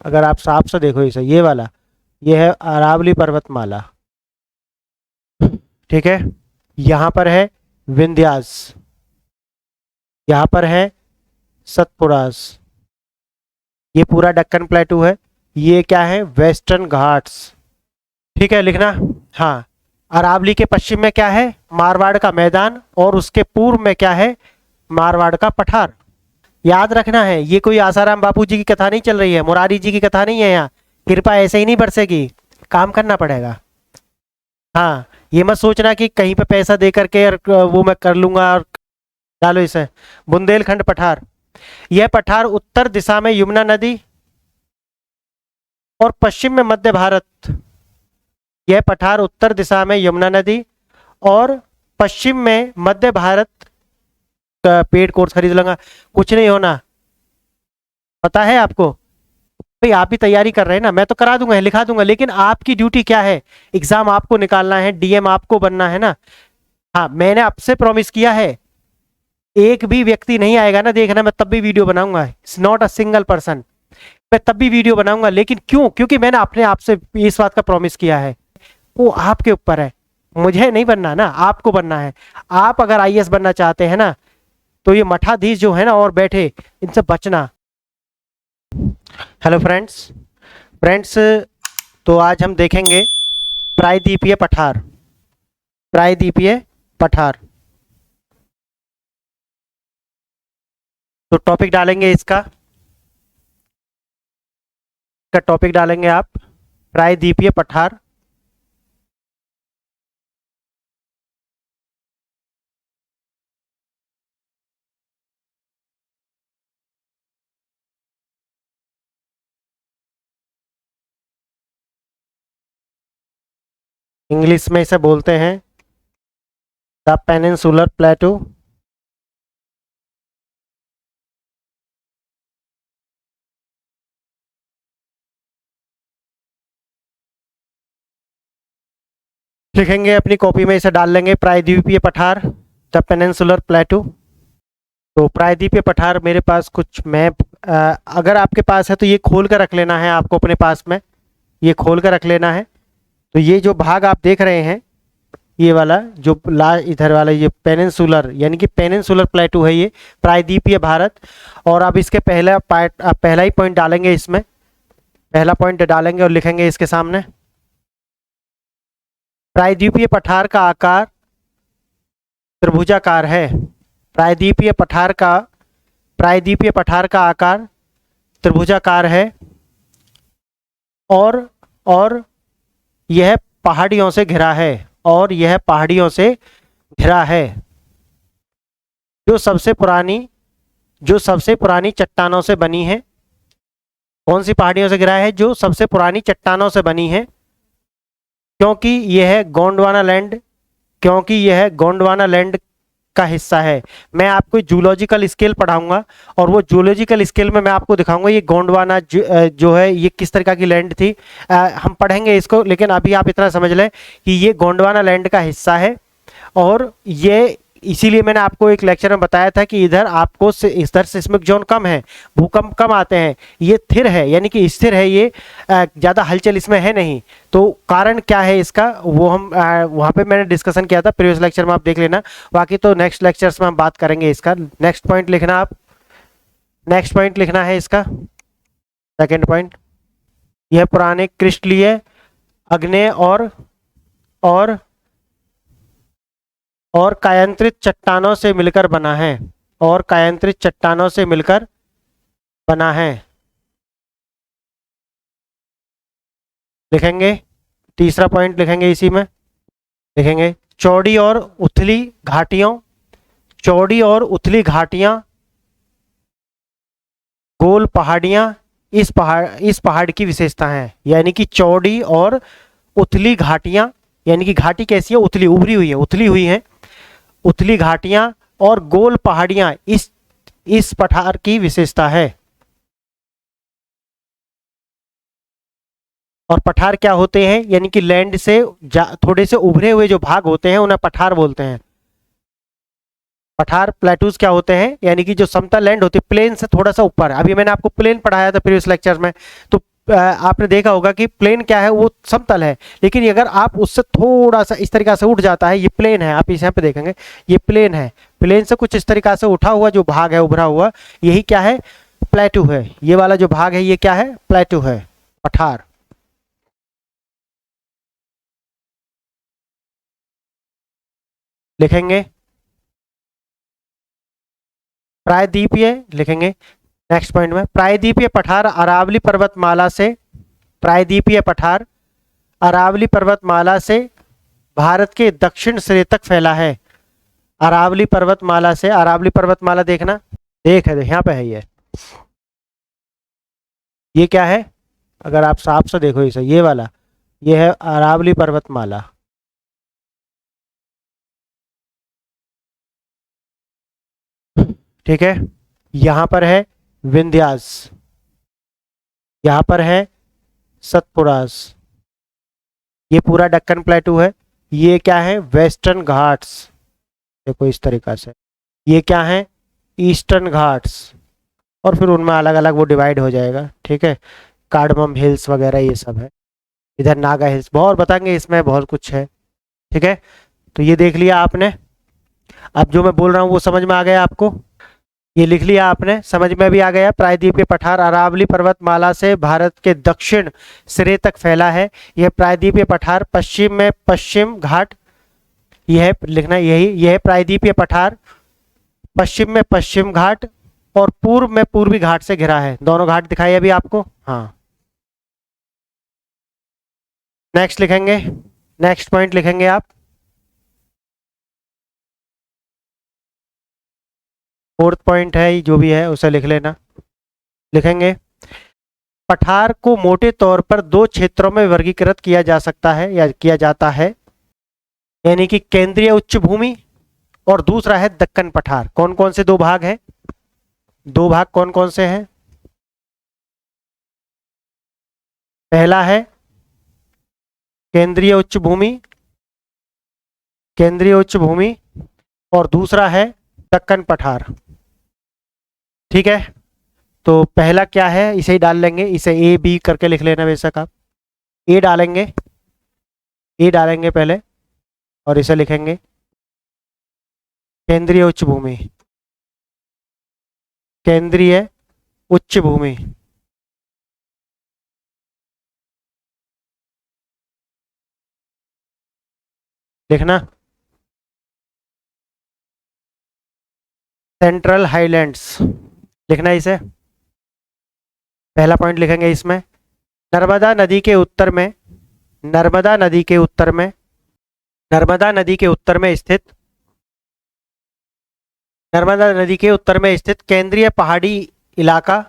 अगर आप साफ से देखो इसे, ये वाला, ये है अरावली पर्वतमाला, ठीक है। यहाँ पर है विंध्यास, यहाँ पर है सतपुरास, ये पूरा दक्कन प्लेटू है। ये क्या है, वेस्टर्न घाट्स, ठीक है, लिखना। हाँ, अरावली के पश्चिम में क्या है, मारवाड़ का मैदान, और उसके पूर्व में क्या है, मारवाड़ का पठार। याद रखना है, ये कोई आसाराम बापू जी की कथा नहीं चल रही है, मुरारी जी की कथा नहीं है यहाँ। कृपा ऐसे ही नहीं बरसेगी, काम करना पड़ेगा। हाँ, ये मत सोचना कि कहीं पे पैसा दे करके और वो मैं कर लूंगा और डालो इसे। बुंदेलखंड पठार, यह पठार उत्तर दिशा में यमुना नदी और पश्चिम में मध्य भारत, यह पठार उत्तर दिशा में यमुना नदी और पश्चिम में मध्य भारत का पेड कोर्स खरीद लूंगा। कुछ नहीं होना, पता है आपको भाई, आप भी तैयारी कर रहे हैं ना, मैं तो करा दूंगा, लिखा दूंगा, लेकिन आपकी ड्यूटी क्या है, एग्जाम आपको निकालना है, डीएम आपको बनना है ना। हाँ, मैंने आपसे प्रॉमिस किया है, एक भी व्यक्ति नहीं आएगा ना देखना, मैं तब भी वीडियो बनाऊंगा, it's not a single person, मैं तब भी वीडियो बनाऊंगा। लेकिन क्यों, क्योंकि मैंने अपने आप से इस बात का प्रॉमिस किया है। वो आपके ऊपर है, मुझे नहीं बनना ना, आपको बनना है। आप अगर आईएएस बनना चाहते हैं ना, तो ये मठाधीश जो है ना और बैठे, इनसे बचना। हेलो फ्रेंड्स, तो आज हम देखेंगे प्रायद्वीपीय पठार, प्रायद्वीपीय पठार। तो टॉपिक डालेंगे इसका टॉपिक डालेंगे आप, प्रायद्वीपीय पठार। इंग्लिश में इसे बोलते हैं द पेनिनसुलर प्लेटू। लिखेंगे अपनी कॉपी में, इसे डाल लेंगे, प्रायद्वीपीय पठार, द पेनिनसुलर प्लेटू। तो प्रायद्वीपीय पठार, मेरे पास कुछ मैप, अगर आपके पास है तो ये खोल कर रख लेना है आपको अपने पास में, ये खोल कर रख लेना है। तो ये जो भाग आप देख रहे हैं, ये वाला जो इधर वाला, ये पेनिनसुलर यानी कि पेनिनसुलर प्लेटू है, ये प्रायद्वीपीय भारत। और अब इसके पहला पार्ट, पहला ही पॉइंट डालेंगे इसमें, पहला पॉइंट डालेंगे और लिखेंगे इसके सामने, प्रायद्वीपीय पठार का आकार त्रिभुजाकार है। प्रायद्वीपीय पठार का आकार त्रिभुजाकार है, और यह पहाड़ियों से घिरा है, और यह पहाड़ियों से घिरा है, जो सबसे पुरानी चट्टानों से बनी है। कौन सी पहाड़ियों से घिरा है, जो सबसे पुरानी चट्टानों से बनी है, क्योंकि यह गोंडवाना लैंड का हिस्सा है। मैं आपको जूलॉजिकल स्केल पढ़ाऊंगा, और वो जूलॉजिकल स्केल में मैं आपको दिखाऊंगा ये गोंडवाना जो है ये किस तरह की लैंड थी। हम पढ़ेंगे इसको, लेकिन अभी आप इतना समझ लें कि ये गोंडवाना लैंड का हिस्सा है। और ये इसीलिए मैंने आपको एक लेक्चर में बताया था कि इधर आपको इधर सिस्मिक जोन कम है, भूकंप कम आते हैं, ये स्थिर है, यानी कि स्थिर है, ये ज़्यादा हलचल इसमें है नहीं। तो कारण क्या है इसका, वो हम वहाँ पे मैंने डिस्कशन किया था प्रीवियस लेक्चर में, आप देख लेना। बाकी तो नेक्स्ट लेक्चर्स में हम बात करेंगे इसका। नेक्स्ट पॉइंट लिखना आप, नेक्स्ट पॉइंट लिखना है इसका सेकेंड पॉइंट, यह पुराने क्रिस्टलीय अग्नेय और कायांतरित चट्टानों से मिलकर बना है, और कायांतरित चट्टानों से मिलकर बना है। लिखेंगे तीसरा पॉइंट, लिखेंगे इसी में, लिखेंगे चौड़ी और उथली घाटियां, गोल पहाड़ियां इस पहाड़ की विशेषता है। यानी कि चौड़ी और उथली घाटियां, यानी कि घाटी कैसी है, उथली हुई है, उथली घाटियां और गोल पहाड़ियां इस पठार की विशेषता है। और पठार क्या होते हैं, यानी कि लैंड से थोड़े से उभरे हुए जो भाग होते हैं उन्हें पठार बोलते हैं। पठार प्लेटूज क्या होते हैं, यानी कि जो समतल लैंड होती है, प्लेन से थोड़ा सा ऊपर। अभी मैंने आपको प्लेन पढ़ाया था प्रीवियस लेक्चर में, तो आपने देखा होगा कि प्लेन क्या है, वो समतल है, लेकिन अगर आप उससे थोड़ा सा इस तरीका से उठ जाता है, ये प्लेन है, आप इस यहाँ पे देखेंगे ये प्लेन है, प्लेन से कुछ इस तरीका से उठा हुआ जो भाग है, उभरा हुआ, यही क्या है, प्लेटू है। ये वाला जो भाग है ये क्या है, प्लेटू है, पठार। लिखेंगे प्रायद्वीपीय, लिखेंगे नेक्स्ट पॉइंट में, प्रायद्वीपीय पठार अरावली पर्वतमाला से, प्रायद्वीपीय पठार अरावली पर्वतमाला से भारत के दक्षिण सिरे तक फैला है। अरावली पर्वतमाला से, अरावली पर्वतमाला देखना, देख है यहाँ पे है ये क्या है, अगर आप साफ से देखो इसे, ये वाला ये है अरावली पर्वतमाला। ठीक है, यहाँ पर है विंध्यास, यहाँ पर है सतपुरास, ये पूरा दक्कन प्लेटू है। ये क्या है, वेस्टर्न घाट्स, देखो इस तरीका से, ये क्या है, ईस्टर्न घाट्स, और फिर उनमें अलग अलग वो डिवाइड हो जाएगा। ठीक है, कार्डमम हिल्स वगैरह ये सब है, इधर नागा हिल्स, बहुत बताएंगे इसमें, बहुत कुछ है। ठीक है, तो ये देख लिया आपने, अब जो मैं बोल रहा हूँ वो समझ में आ गया आपको, ये लिख लिया आपने, समझ में भी आ गया। प्रायद्वीपीय पठार अरावली पर्वतमाला से भारत के दक्षिण सिरे तक फैला है। यह प्रायद्वीपीय पठार पश्चिम में पश्चिम घाट, यह लिखना, यह प्रायद्वीपीय पठार पश्चिम में पश्चिम घाट और पूर्व में पूर्वी घाट से घिरा है। दोनों घाट दिखाई अभी आपको, हाँ। नेक्स्ट लिखेंगे, नेक्स्ट पॉइंट लिखेंगे आप, फोर्थ पॉइंट है जो भी है उसे लिख लेना। लिखेंगे पठार को मोटे तौर पर दो क्षेत्रों में वर्गीकृत किया जा सकता है या किया जाता है, यानी कि केंद्रीय उच्च भूमि और दूसरा है दक्कन पठार। कौन कौन से दो भाग हैं, दो भाग कौन कौन से हैं, पहला है केंद्रीय उच्च भूमि, केंद्रीय उच्च भूमि, और दूसरा है दक्कन पठार। ठीक है, तो पहला क्या है, इसे ही डाल लेंगे, इसे ए बी करके लिख लेना बेशक आप, ए डालेंगे, ए डालेंगे पहले, और इसे लिखेंगे केंद्रीय उच्च भूमि, केंद्रीय उच्च भूमि। लिखना सेंट्रल हाईलैंड्स, लिखना इसे, पहला पॉइंट लिखेंगे इसमें। नर्मदा नदी के उत्तर में, नर्मदा नदी के उत्तर में, नर्मदा नदी के उत्तर में स्थित, नर्मदा नदी के उत्तर में स्थित केंद्रीय पहाड़ी इलाका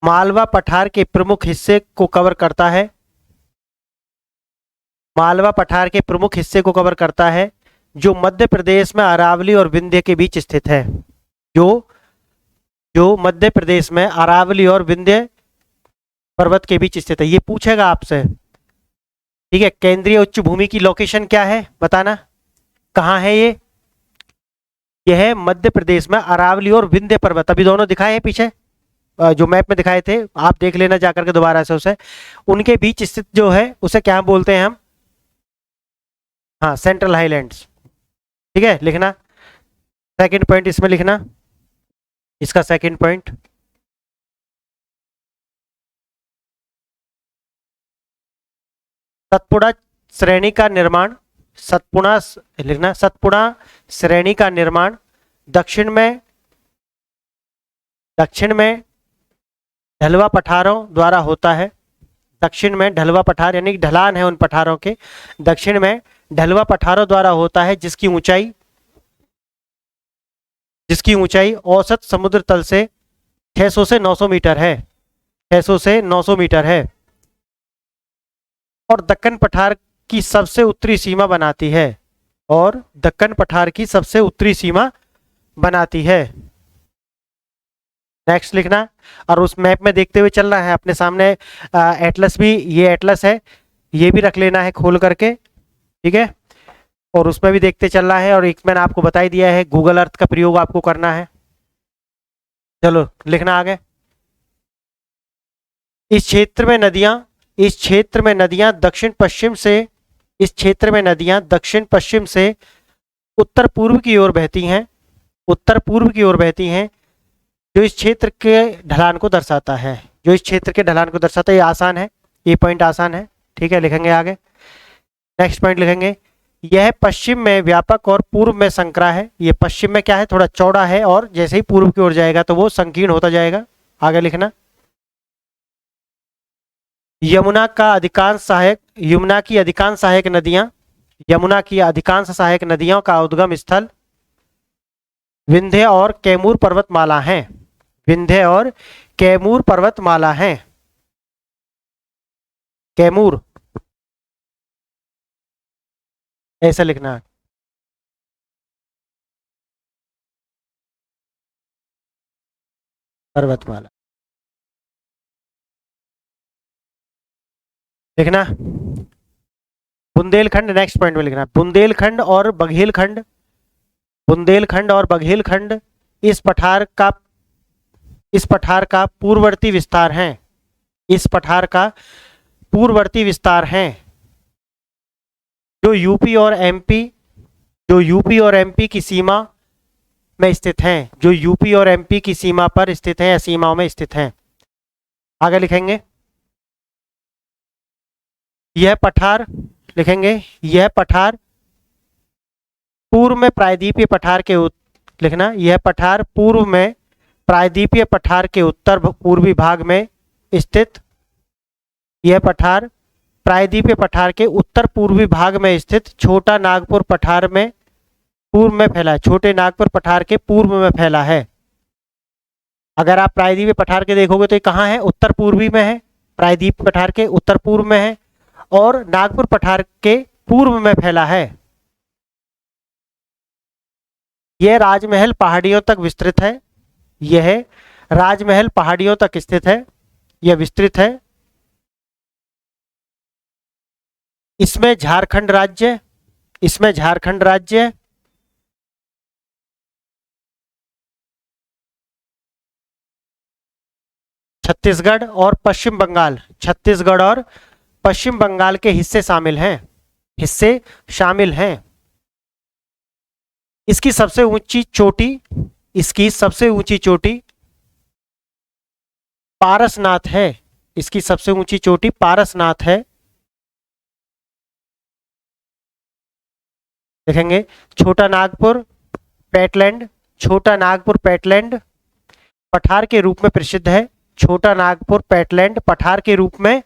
मालवा पठार के प्रमुख हिस्से को कवर करता है, मालवा पठार के प्रमुख हिस्से को कवर करता है, जो मध्य प्रदेश में अरावली और विंध्य के बीच स्थित है। जो जो मध्य प्रदेश में अरावली और विंध्य पर्वत के बीच स्थित है, ये पूछेगा आपसे। ठीक है, केंद्रीय उच्च भूमि की लोकेशन क्या है बताना, कहाँ है ये, यह है मध्य प्रदेश में अरावली और विंध्य पर्वत, अभी दोनों दिखाए हैं पीछे, जो मैप में दिखाए थे, आप देख लेना जाकर के दोबारा से उसे, उनके बीच स्थित जो है उसे क्या बोलते हैं हम, हाँ सेंट्रल हाईलैंड्स। ठीक है, लिखना सेकंड पॉइंट इसमें लिखना, इसका सेकंड पॉइंट, सतपुड़ा श्रेणी का निर्माण, सतपुड़ा लिखना, सतपुड़ा श्रेणी का निर्माण दक्षिण में, दक्षिण में ढलवा पठारों द्वारा होता है, दक्षिण में ढलवा पठार यानी ढलान है उन पठारों के, दक्षिण में ढलवा पठारों द्वारा होता है, जिसकी ऊंचाई, जिसकी ऊंचाई औसत समुद्र तल से 600 से 900 मीटर है, 600 से 900 मीटर है, और दक्कन पठार की सबसे उत्तरी सीमा बनाती है, और दक्कन पठार की सबसे उत्तरी सीमा बनाती है। नेक्स्ट लिखना, और उस मैप में देखते हुए चलना है अपने सामने, एटलस भी, ये एटलस है, ये भी रख लेना है खोल करके। ठीक है, और उसमें भी देखते चलना है, और एक मैंने आपको बता ही दिया है, गूगल अर्थ का प्रयोग आपको करना है। चलो लिखना आगे। इस क्षेत्र में नदियां इस क्षेत्र में नदियां दक्षिण पश्चिम से इस क्षेत्र में नदियां दक्षिण पश्चिम से उत्तर पूर्व की ओर बहती हैं, उत्तर पूर्व की ओर बहती हैं, जो इस क्षेत्र के ढलान को दर्शाता है, जो इस क्षेत्र के ढलान को दर्शाता है। ये आसान है, ये पॉइंट आसान है, ठीक है। लिखेंगे आगे, नेक्स्ट पॉइंट लिखेंगे, यह पश्चिम में व्यापक और पूर्व में संकरा है। ये पश्चिम में क्या है, थोड़ा चौड़ा है, और जैसे ही पूर्व की ओर जाएगा तो वो संकीर्ण होता जाएगा। आगे लिखना, यमुना की अधिकांश सहायक नदियां यमुना की अधिकांश सहायक नदियों का उद्गम स्थल विंध्य और कैमूर पर्वतमाला हैं, विंध्य और कैमूर पर्वतमाला हैं। कैमूर ऐसा लिखना है, पर्वतमाला लिखना। बुंदेलखंड नेक्स्ट पॉइंट में लिखना, बुंदेलखंड और बघेलखंड इस पठार का पूर्ववर्ती विस्तार हैं, इस पठार का पूर्ववर्ती विस्तार हैं, जो यूपी और एमपी की सीमा में स्थित हैं, जो यूपी और एमपी की सीमा पर स्थित हैं या सीमाओं में स्थित हैं। आगे लिखेंगे, यह पठार लिखेंगे, यह पठार पूर्व में प्रायद्वीपीय पठार के लिखना, यह पठार पूर्व में प्रायद्वीपीय पठार के उत्तर पूर्वी भाग में स्थित, यह पठार प्रायद्वीपीय पठार के उत्तर पूर्वी भाग में स्थित छोटा नागपुर पठार में पूर्व में फैला है, छोटे नागपुर पठार के पूर्व में फैला है। अगर आप प्रायद्वीपीय पठार के देखोगे तो ये कहाँ है, उत्तर पूर्वी में है, प्रायद्वीप पठार के उत्तर पूर्व में है, और नागपुर पठार के पूर्व में फैला है। यह राजमहल पहाड़ियों तक विस्तृत है, यह राजमहल पहाड़ियों तक स्थित है, यह विस्तृत है। इसमें झारखंड राज्य छत्तीसगढ़ और पश्चिम बंगाल के हिस्से शामिल हैं। इसकी सबसे ऊंची चोटी पारसनाथ है, इसकी सबसे ऊंची चोटी पारसनाथ है। देखेंगे, छोटा नागपुर पैटलैंड पठार के रूप में प्रसिद्ध है, छोटा नागपुर पैटलैंड पठार के रूप में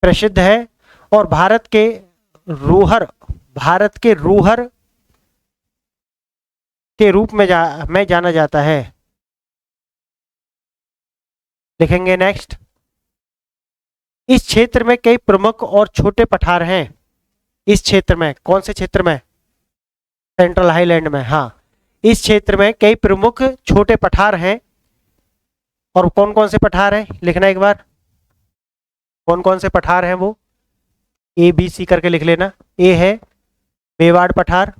प्रसिद्ध है, और भारत के रूहर के रूप में जाना जाता है। लिखेंगे नेक्स्ट, इस क्षेत्र में कई प्रमुख और छोटे पठार हैं। इस क्षेत्र में, कौन से क्षेत्र में, सेंट्रल हाईलैंड में, हाँ, इस क्षेत्र में कई प्रमुख छोटे पठार हैं। और कौन कौन से पठार हैं लिखना एक बार, कौन कौन से पठार हैं वो, ए बी सी करके लिख लेना। ए है मेवाड़ पठार,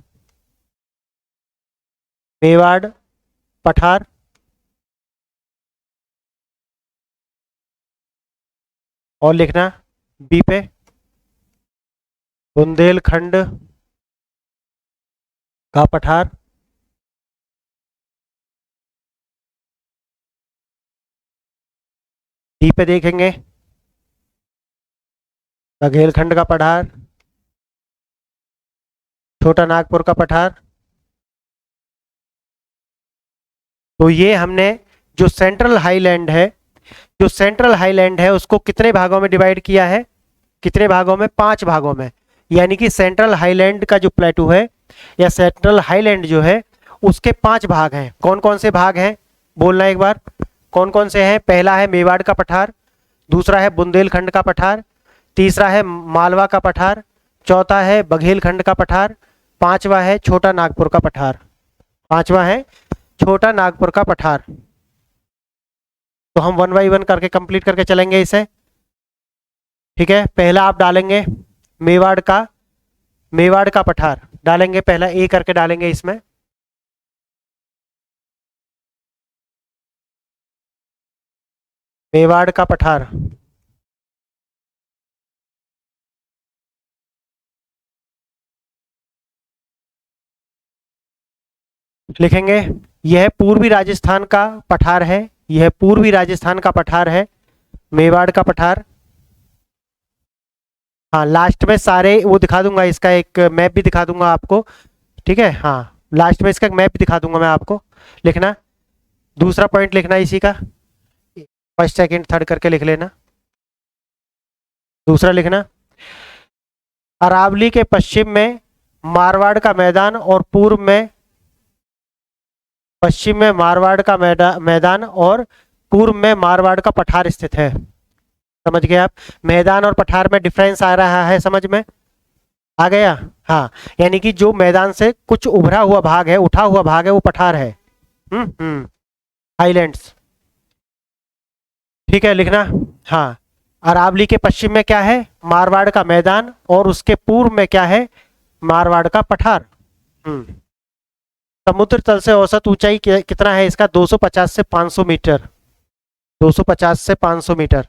और लिखना बी पे बुंदेलखंड का पठार, डी पे देखेंगे बघेलखंड का पठार, छोटा नागपुर का पठार। तो ये हमने जो सेंट्रल हाईलैंड है उसको कितने भागों में डिवाइड किया है, कितने भागों में, 5 भागों में। यानी कि सेंट्रल हाईलैंड का जो प्लेटू है या सेंट्रल हाईलैंड जो है उसके 5 भाग हैं। कौन कौन से भाग हैं बोलना एक बार, कौन कौन से हैं। पहला है मेवाड़ का पठार, दूसरा है बुंदेलखंड का पठार, तीसरा है मालवा का पठार, चौथा है बघेलखंड का पठार, पांचवा है छोटा नागपुर का पठार। तो हम 1 बाई 1 करके कंप्लीट करके चलेंगे इसे, ठीक है। पहला आप डालेंगे मेवाड़ का पठार डालेंगे, पहला ए करके डालेंगे इसमें। मेवाड़ का पठार। लिखेंगे यह पूर्वी राजस्थान का पठार है, यह पूर्वी राजस्थान का पठार है, मेवाड़ का पठार। हाँ लास्ट में सारे वो दिखा दूंगा, इसका एक मैप भी दिखा दूंगा आपको, ठीक है। हाँ लास्ट में इसका एक मैप भी दिखा दूंगा मैं आपको। लिखना, दूसरा पॉइंट लिखना इसी का, फर्स्ट सेकंड थर्ड करके लिख लेना। दूसरा लिखना, अरावली के पश्चिम में मारवाड़ का मैदान और पूर्व में, पश्चिम में मारवाड़ का मैदान और पूर्व में मारवाड़ का पठार स्थित है। समझ गए आप? मैदान और पठार में डिफरेंस आ रहा है, समझ में आ गया? हाँ, यानी कि जो मैदान से कुछ उभरा हुआ भाग है, उठा हुआ भाग है, वो पठार है। हाईलैंड्स, ठीक है लिखना। हाँ, अरावली के पश्चिम में क्या है? मारवाड़ का मैदान, और उसके पूर्व में क्या है? मारवाड़ का पठार। समुद्र तल से औसत ऊंचाई कितना है इसका? 250 से 500 मीटर, 250 से 500 मीटर।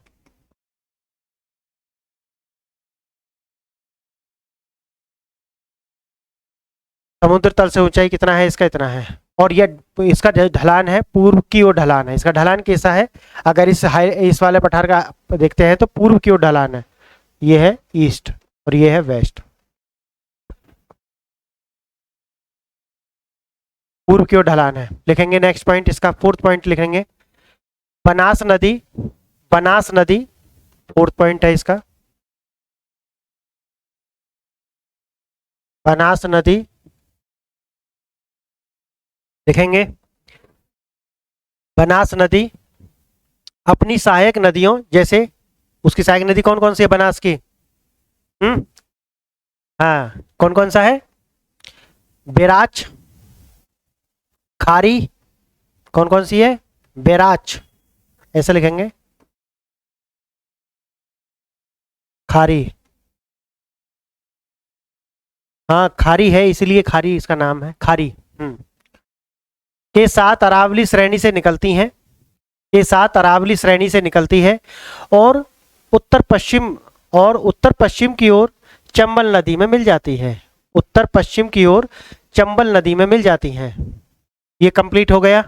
समुद्र तल से ऊंचाई कितना है इसका? इतना है। और ये इसका ढलान है, पूर्व की ओर ढलान है। इसका ढलान कैसा है? अगर इस वाले पठार का देखते हैं तो पूर्व की ओर ढलान है, ये है ईस्ट और ये है वेस्ट। पूर्व की ओर ढलान है। लिखेंगे नेक्स्ट पॉइंट, इसका फोर्थ पॉइंट लिखेंगे, बनास नदी, बनास नदी फोर्थ पॉइंट है इसका। बनास नदी लिखेंगे, बनास नदी अपनी सहायक नदियों, जैसे उसकी सहायक नदी कौन कौन सी है बनास की? हाँ, कौन कौन सा है? बैराज, खारी, कौन कौन सी है? बैराज, ऐसे लिखेंगे, खारी। हाँ खारी है, इसलिए खारी इसका नाम है, खारी। के साथ अरावली श्रेणी से निकलती हैं, के साथ अरावली श्रेणी से निकलती है, और उत्तर पश्चिम की ओर चंबल नदी में मिल जाती है। उत्तर पश्चिम की ओर चंबल नदी में मिल जाती हैं। ये कंप्लीट हो गया,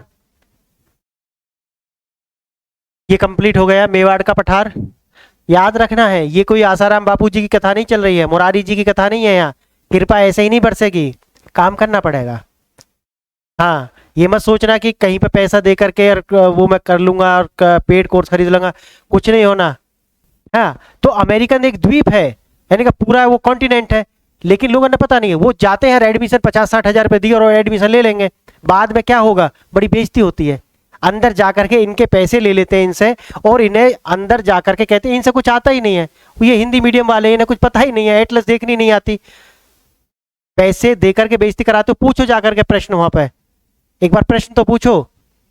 ये कंप्लीट हो गया मेवाड़ का पठार। याद रखना है, ये कोई आसाराम बापू जी की कथा नहीं चल रही है, मुरारी जी की कथा नहीं है। यहाँ कृपा ऐसे ही नहीं बरसेगी, काम करना पड़ेगा। हाँ, ये मत सोचना कि कहीं पे पैसा दे करके वो मैं कर लूंगा और पेड कोर्स खरीद लूंगा, कुछ नहीं होना। हाँ, तो अमेरिकन एक द्वीप है, यानी कि पूरा वो कॉन्टिनेंट है, लेकिन लोगों ने पता नहीं है, वो जाते हैं एडमिशन 50-60 हज़ार रुपये दिए और एडमिशन ले लेंगे। बाद में क्या होगा? बड़ी बेइज्जती होती है। अंदर जाकर के इनके पैसे ले लेते हैं इनसे, और इन्हें अंदर जाकर के कहते हैं इनसे कुछ आता ही नहीं है, ये हिंदी मीडियम वाले, इन्हें कुछ पता ही नहीं है, एटलस देखनी नहीं आती। पैसे देकर के बेइज्जती कराते हो, पूछो जाकर के प्रश्न वहां पे, एक बार प्रश्न तो पूछो।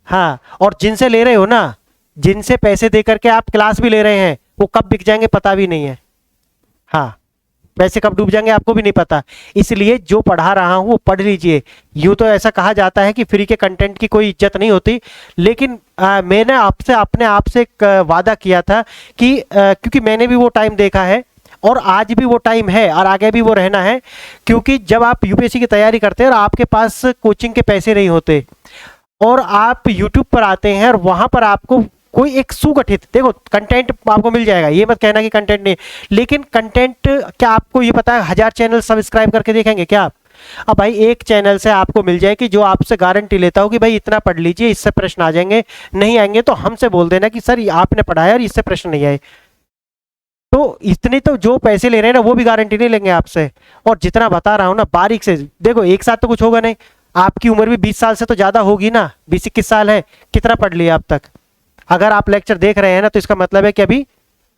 हाँ, और जिनसे ले रहे हो ना, जिनसे पैसे देकर के आप क्लास भी ले रहे हैं, वो कब बिक जाएंगे पता भी नहीं है। हाँ, पैसे कब डूब जाएंगे आपको भी नहीं पता। इसलिए जो पढ़ा रहा हूं वो पढ़ लीजिए। यूं तो ऐसा कहा जाता है कि फ्री के कंटेंट की कोई इज्जत नहीं होती, लेकिन मैंने आपसे अपने आप से एक वादा किया था कि क्योंकि मैंने भी वो टाइम देखा है, और आज भी वो टाइम है और आगे भी वो रहना है। क्योंकि जब आप यूपीएससी की तैयारी करते हैं और आपके पास कोचिंग के पैसे नहीं होते, और आप यूट्यूब पर आते हैं और वहां पर आपको कोई एक सुगठित, देखो कंटेंट आपको मिल जाएगा, ये मत कहना कि कंटेंट नहीं, लेकिन कंटेंट क्या आपको ये पता है 1000 चैनल सब्सक्राइब करके देखेंगे क्या आप? अब भाई एक चैनल से आपको मिल जाए कि जो आपसे गारंटी लेता हो कि भाई इतना पढ़ लीजिए, इससे प्रश्न आ जाएंगे, नहीं आएंगे तो हमसे बोल देना कि सर आपने पढ़ाया और इससे प्रश्न नहीं आए। तो इतने तो जो पैसे ले रहे हैं ना, वो भी गारंटी नहीं लेंगे आपसे। और जितना बता रहा हूं ना बारीक से, देखो एक साथ तो कुछ होगा नहीं, आपकी उम्र भी 20 साल से तो ज्यादा होगी ना, 20-21 साल है, कितना पढ़ लिया अब तक? अगर आप लेक्चर देख रहे हैं ना, तो इसका मतलब है कि अभी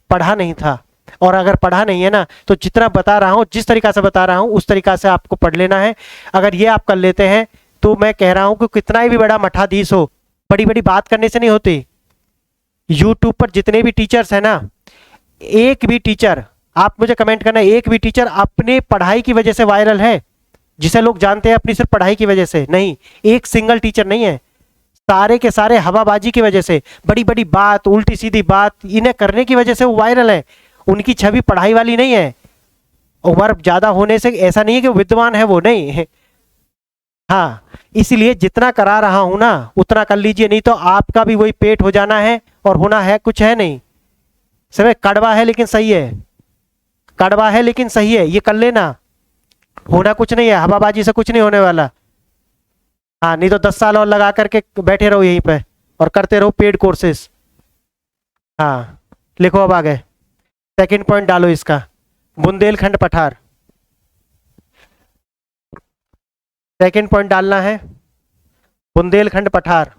पढ़ा नहीं था। और अगर पढ़ा नहीं है ना, तो जितना बता रहा हूं, जिस तरीका से बता रहा हूं, उस तरीका से आपको पढ़ लेना है। अगर ये आप कर लेते हैं तो मैं कह रहा हूं कि कितना ही भी बड़ा मठाधीश हो, बड़ी बड़ी बात करने से नहीं होती। यूट्यूब पर जितने भी टीचर्स हैं ना, एक भी टीचर, आप मुझे कमेंट करना, एक भी टीचर अपने पढ़ाई की वजह से वायरल है, जिसे लोग जानते हैं अपनी सिर्फ पढ़ाई की वजह से? नहीं, एक सिंगल टीचर नहीं है। सारे के सारे हवाबाजी की वजह से, बड़ी बड़ी बात, उल्टी सीधी बात इन्हें करने की वजह से वो वायरल है। उनकी छवि पढ़ाई वाली नहीं है। उम्र ज्यादा होने से ऐसा नहीं है कि वो विद्वान है, वो नहीं है। हाँ, इसलिए जितना करा रहा हूं ना उतना कर लीजिए, नहीं तो आपका भी वही पेट हो जाना है और होना है कुछ है नहीं। समय कड़वा है लेकिन सही है, कड़वा है लेकिन सही है, ये कर लेना। होना कुछ नहीं है, हवाबाजी से कुछ नहीं होने वाला। हाँ, नहीं तो 10 साल और लगा करके बैठे रहो यहीं पे और करते रहो पेड कोर्सेस। हाँ, लिखो अब आगे, सेकंड पॉइंट डालो इसका, बुंदेलखंड पठार। सेकंड पॉइंट डालना है बुंदेलखंड पठार।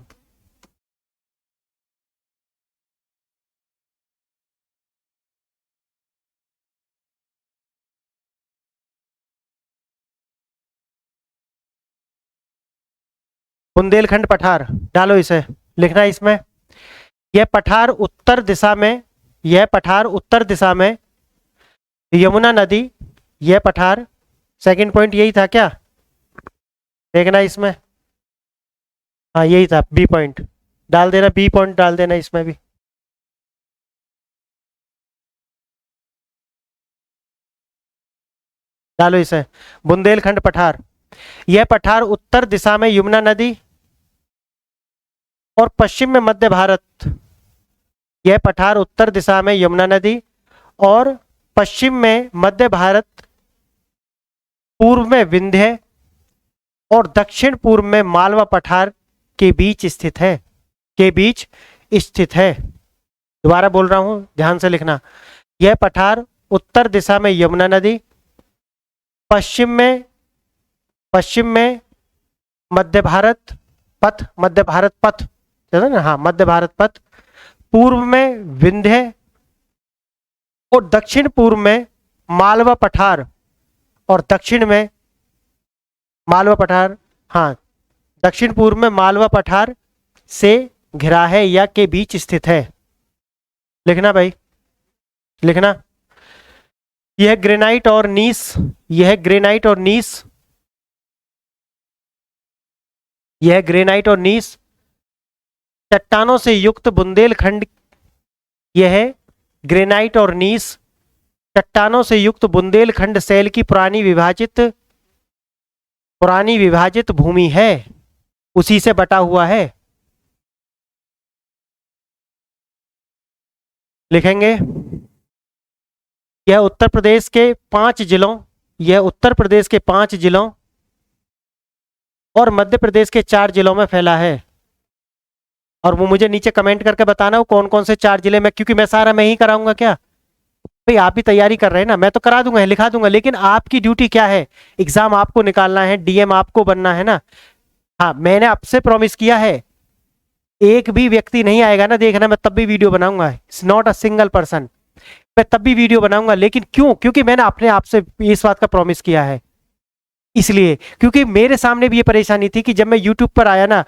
बुंदेलखंड पठार डालो इसे, लिखना है इसमें, यह पठार उत्तर दिशा में, यह पठार उत्तर दिशा में यमुना नदी, यह पठार, सेकंड पॉइंट यही था क्या, देखना इसमें। हाँ यही था, बी पॉइंट डाल देना, बी पॉइंट डाल देना इसमें भी। डालो इसे, बुंदेलखंड पठार, यह पठार उत्तर दिशा में यमुना नदी और पश्चिम में मध्य भारत, यह पठार उत्तर दिशा में यमुना नदी और पश्चिम में मध्य भारत, पूर्व में विंध्य और दक्षिण पूर्व में मालवा पठार के बीच स्थित है, के बीच स्थित है। दोबारा बोल रहा हूं, ध्यान से लिखना, यह पठार उत्तर दिशा में यमुना नदी, पश्चिम में मध्य भारत पथ, मध्य भारत पथ चलो ना, हाँ मध्य भारत पथ, पूर्व में विंध्य और दक्षिण पूर्व में मालवा पठार, और दक्षिण में मालवा पठार, हाँ दक्षिण पूर्व में मालवा पठार से घिरा है या के बीच स्थित है। लिखना भाई, लिखना, यह ग्रेनाइट और नीस, यह ग्रेनाइट और नीस, यह ग्रेनाइट और नीस चट्टानों से युक्त बुंदेलखंड, यह ग्रेनाइट और नीस चट्टानों से युक्त बुंदेलखंड शैल की पुरानी विभाजित भूमि है, उसी से बटा हुआ है। लिखेंगे, यह उत्तर प्रदेश के 5 जिलों, यह उत्तर प्रदेश के 5 जिलों और मध्य प्रदेश के 4 जिलों में फैला है। और वो मुझे नीचे कमेंट करके बताना वो कौन कौन से 4 जिले में, क्योंकि मैं सारा मैं ही कराऊंगा क्या भाई, आप भी तैयारी कर रहे हैं ना, मैं तो करा दूंगा, लिखा दूंगा, लेकिन आपकी ड्यूटी क्या है, एग्जाम आपको निकालना है, डीएम आपको बनना है ना। हाँ, मैंने आपसे प्रॉमिस किया है, एक भी व्यक्ति नहीं आएगा ना देखना, मैं तब भी वीडियो बनाऊंगा, it's not a single person, मैं तब भी वीडियो बनाऊंगा। लेकिन क्यों, क्योंकि मैंने अपने आप से इस बात का प्रॉमिस किया है, इसलिए क्योंकि मेरे सामने भी ये परेशानी थी कि जब मैं यूट्यूब पर आया ना,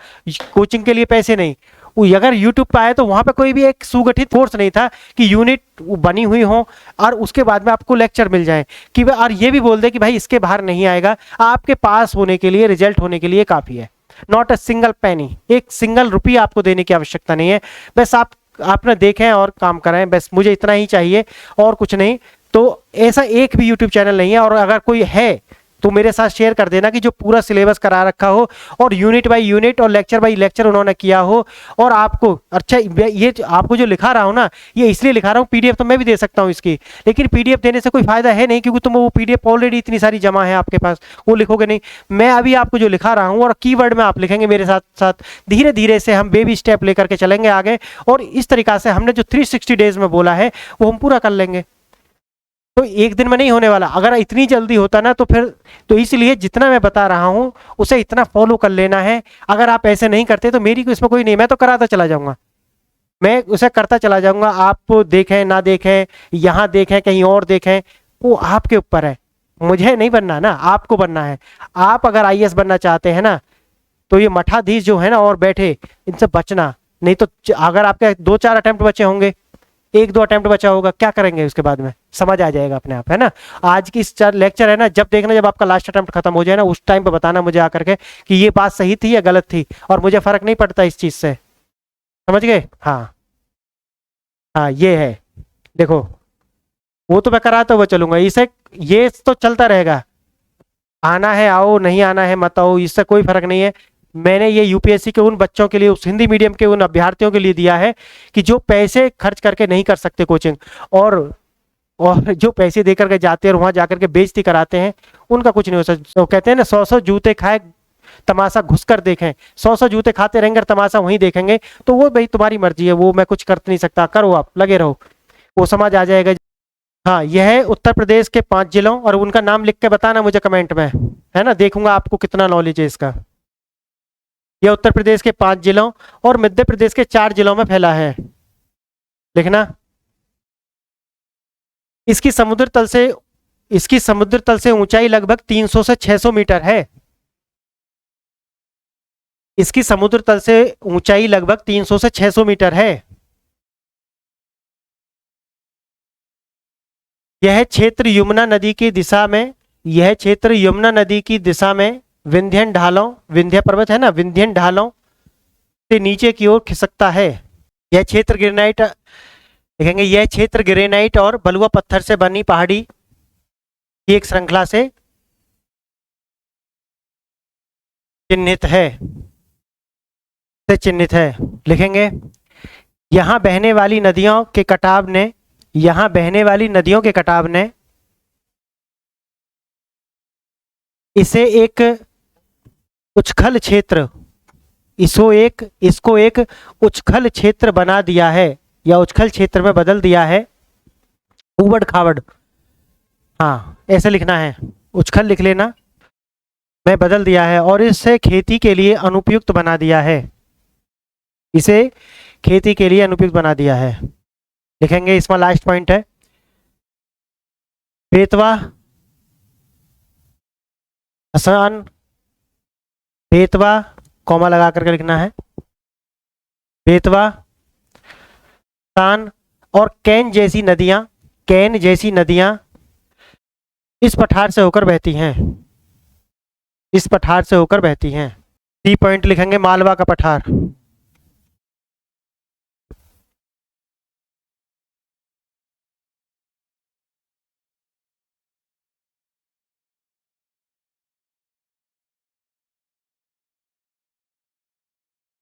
कोचिंग के लिए पैसे नहीं, अगर यूट्यूब पर आया तो वहां पे कोई भी एक सुगठित फोर्स नहीं था कि यूनिट बनी हुई हो और उसके बाद में आपको लेक्चर मिल जाए कि और ये भी बोल दे कि भाई इसके बाहर नहीं आएगा, आपके पास होने के लिए, रिजल्ट होने के लिए काफी है। नॉट अ सिंगल पैनी, एक सिंगल रुपया आपको देने की आवश्यकता नहीं है, बस आपने देखें और काम कराएं, बस मुझे इतना ही चाहिए और कुछ नहीं। तो ऐसा एक भी यूट्यूब चैनल नहीं है, और अगर कोई है तो मेरे साथ शेयर कर देना कि जो पूरा सिलेबस करा रखा हो और यूनिट बाय यूनिट और लेक्चर बाय लेक्चर उन्होंने किया हो, और आपको अच्छा, ये आपको जो लिखा रहा हूँ ना, ये इसलिए लिखा रहा हूँ, पीडीएफ तो मैं भी दे सकता हूँ इसकी, लेकिन पीडीएफ देने से कोई फायदा है नहीं, क्योंकि तुम वो पीडीएफ ऑलरेडी इतनी सारी जमा है आपके पास, वो लिखोगे नहीं। मैं अभी आपको जो लिखा रहा हूँ और कीवर्ड में आप लिखेंगे मेरे साथ साथ, धीरे धीरे से हम बेबी स्टेप लेकर के चलेंगे आगे, और इस तरीका से हमने जो 360 डेज में बोला है वो हम पूरा कर लेंगे। तो एक दिन में नहीं होने वाला, अगर इतनी जल्दी होता ना तो फिर, तो इसलिए जितना मैं बता रहा हूं उसे इतना फॉलो कर लेना है। अगर आप ऐसे नहीं करते तो मेरी को इसमें कोई नहीं, मैं तो कराता चला जाऊंगा, मैं उसे करता चला जाऊंगा, आप देखें ना देखें, यहाँ देखें कहीं और देखें, वो आपके ऊपर है, मुझे नहीं बनना ना, आपको बनना है। आप अगर आईएएस बनना चाहते हैं ना तो ये मठाधीश जो है ना और बैठे, इनसे बचना, नहीं तो अगर आपके 2-4 अटेम्प्ट बचे होंगे, 1-2 अटेम्प्ट बचा होगा, क्या करेंगे उसके बाद में। समझ आ जाएगा अपने आप, है ना। आज की इस लेक्चर है ना, जब देखना, जब आपका लास्ट अटेम्प्ट खत्म हो जाए ना, उस टाइम पे बताना मुझे आकर के कि ये बात सही थी या गलत थी, और मुझे फर्क नहीं पड़ता इस चीज से, समझ गए। हाँ हाँ, ये है, देखो वो तो मैं कराता हुआ चलूंगा, इसे ये तो चलता रहेगा, आना है आओ, नहीं आना है मत आओ, इससे कोई फर्क नहीं है। मैंने ये यूपीएससी के उन बच्चों के लिए, उस हिंदी मीडियम के उन अभ्यर्थियों के लिए दिया है कि जो पैसे खर्च करके नहीं कर सकते कोचिंग, और और जो पैसे देकर के जाते हैं और वहां जाकर के बेइज्जती कराते हैं, उनका कुछ नहीं हो सकता। तो कहते हैं ना, 100 जूते खाए तमाशा घुस कर देखें, 100 जूते खाते रहेंगे और तमाशा वहीं देखेंगे, तो वो भाई तुम्हारी मर्जी है, वो मैं कुछ कर नहीं सकता, करो आप लगे रहो, वो समझ आ जाएगा। हाँ, यह है उत्तर प्रदेश के 5 जिलों, और उनका नाम लिख के बताना मुझे कमेंट में, है ना, देखूंगा आपको कितना नॉलेज है इसका। यह उत्तर प्रदेश के 5 जिलों और मध्य प्रदेश के 4 जिलों में फैला है, लिखना। इसकी समुद्र तल से ऊंचाई लगभग 300 से 600 मीटर है। इसकी समुद्र तल से ऊंचाई लगभग 300 से 600 मीटर है। यह क्षेत्र यमुना नदी की दिशा में विंध्यन ढालों, विंध्य पर्वत है ना, विंध्यन ढालों से नीचे की ओर खिसकता है। यह क्षेत्र ग्रेनाइट, देखेंगे, यह क्षेत्र ग्रेनाइट और बलुआ पत्थर से बनी पहाड़ी की एक श्रृंखला से चिन्हित है, लिखेंगे। यहाँ बहने वाली नदियों के कटाव ने इसे एक उच्छल क्षेत्र, इसको एक उच्छल क्षेत्र बना दिया है, या उच्छल क्षेत्र में बदल दिया है। उबड़ खाबड़, हाँ ऐसे लिखना है, उच्छल लिख लेना, में बदल दिया है, और इसे खेती के लिए अनुपयुक्त बना दिया है। इसे खेती के लिए अनुपयुक्त बना दिया है, लिखेंगे। इसमें लास्ट पॉइंट है, बेतवा हसन, बेतवा कॉमा लगा करके लिखना है, बेतवा, तान और कैन जैसी नदियां इस पठार से होकर बहती हैं। 3 पॉइंट लिखेंगे, मालवा का पठार,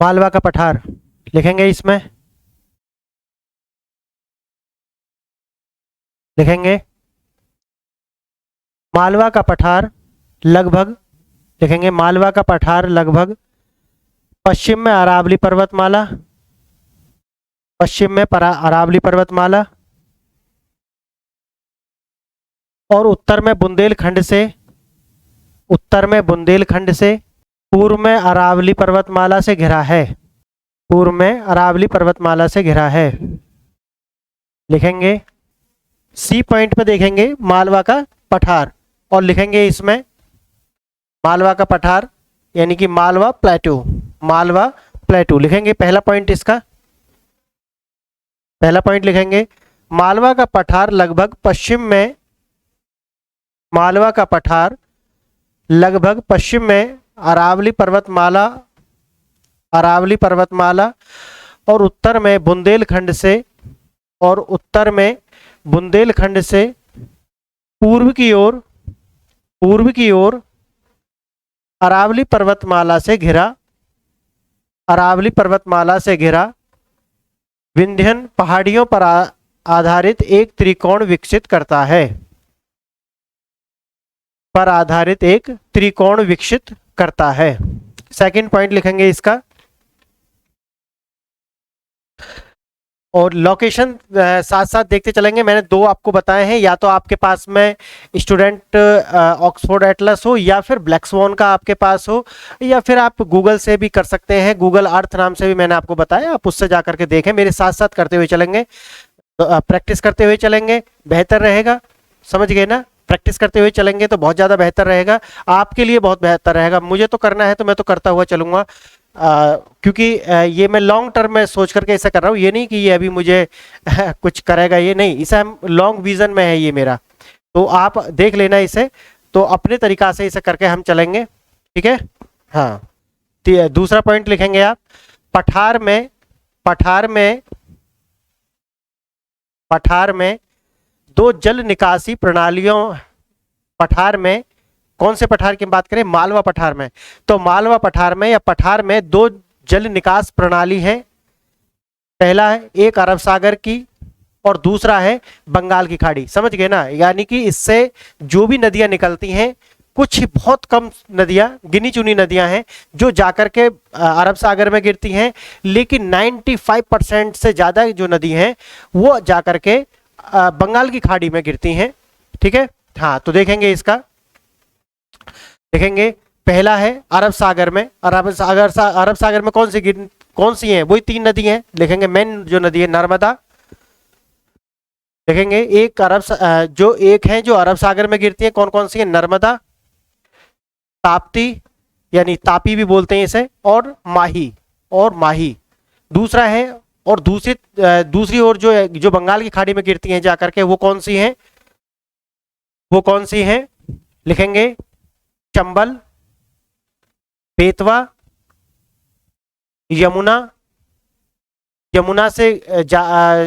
मालवा का पठार लिखेंगे। इसमें लिखेंगे मालवा का पठार लगभग, लिखेंगे मालवा का पठार लगभग पश्चिम में अरावली पर्वतमाला, और उत्तर में बुंदेलखंड से पूर्व में अरावली पर्वतमाला से घिरा है, लिखेंगे। सी पॉइंट पे देखेंगे मालवा का पठार, और लिखेंगे इसमें मालवा का पठार यानी कि मालवा प्लेटू लिखेंगे। पहला पॉइंट लिखेंगे, मालवा का पठार लगभग पश्चिम में अरावली पर्वतमाला और उत्तर में बुंदेलखंड से पूर्व की ओर अरावली पर्वतमाला से घिरा विंध्यन पहाड़ियों पर आधारित एक त्रिकोण विकसित करता है। सेकंड पॉइंट लिखेंगे इसका, और लोकेशन साथ साथ देखते चलेंगे। मैंने 2 आपको बताए हैं, या तो आपके पास में स्टूडेंट ऑक्सफोर्ड एटलस हो, या फिर ब्लैक स्वॉन का आपके पास हो, या फिर आप गूगल से भी कर सकते हैं, गूगल अर्थ नाम से भी मैंने आपको बताया, आप उससे जाकर के देखें। मेरे साथ साथ करते हुए चलेंगे, प्रैक्टिस करते हुए चलेंगे, बेहतर रहेगा, समझ गए ना। प्रैक्टिस करते हुए चलेंगे तो बहुत ज़्यादा बेहतर रहेगा, आपके लिए बहुत बेहतर रहेगा। मुझे तो करना है तो मैं तो करता हुआ चलूंगा, क्योंकि ये मैं लॉन्ग टर्म में सोच करके ऐसा कर रहा हूँ, ये नहीं कि ये अभी मुझे कुछ करेगा, ये नहीं, इसे हम लॉन्ग विजन में है ये मेरा। तो आप देख लेना इसे, तो अपने तरीका से इसे करके हम चलेंगे, ठीक है। हाँ, दूसरा पॉइंट लिखेंगे आप, पठार में, पठार में, पठार में दो जल निकासी प्रणालियों, पठार में, कौन से पठार की बात करें, मालवा पठार में, तो मालवा पठार में या पठार में दो जल निकास प्रणाली है। पहला है एक अरब सागर की और दूसरा है बंगाल की खाड़ी, समझ गए ना। यानी कि इससे जो भी नदियां निकलती हैं, कुछ बहुत कम नदियां, गिनी चुनी नदियां हैं जो जाकर के अरब सागर में गिरती हैं, लेकिन 95% से ज्यादा जो नदी हैं वो जाकर के बंगाल की खाड़ी में गिरती हैं, ठीक है। हाँ, तो देखेंगे इसका, देखेंगे पहला है अरब सागर में, अरब सागर में कौन सी है, वही 3 नदी हैं, लिखेंगे मेन जो नदी है नर्मदा, देखेंगे एक जो एक है जो अरब सागर में गिरती है, कौन कौन सी है, नर्मदा, ताप्ती यानी तापी भी बोलते हैं इसे, और माही, और माही दूसरा है। और दूसरी ओर जो बंगाल की खाड़ी में गिरती हैं जाकर के, वो कौन सी हैं, वो कौन सी हैं, लिखेंगे चंबल, बेतवा, यमुना, यमुना से